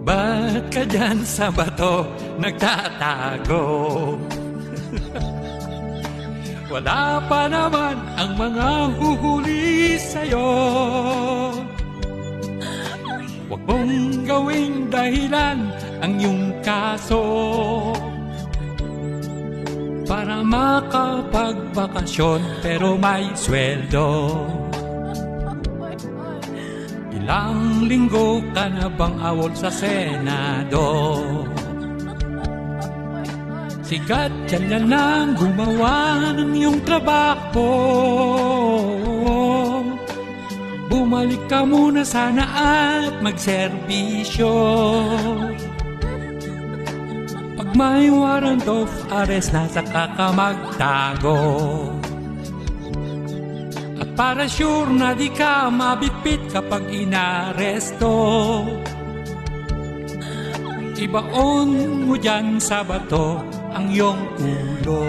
Ba't ka dyan sa bato nagtatago? Wala pa naman ang mga huhuli sa'yo. Huwag mong gawing dahilan ang iyong kaso para makapagbakasyon pero may sweldo. Ilang linggo ka na bang awol sa Senado? Sigat yan lang gumawa ng iyong trabaho. Bumalik ka muna sana at magserbisyo. Pag may warrant of arrest na saka ka magtago. At para sure na di ka mabitbit kapag inaresto, ibaon mo dyan sa bato ang iyong ulo.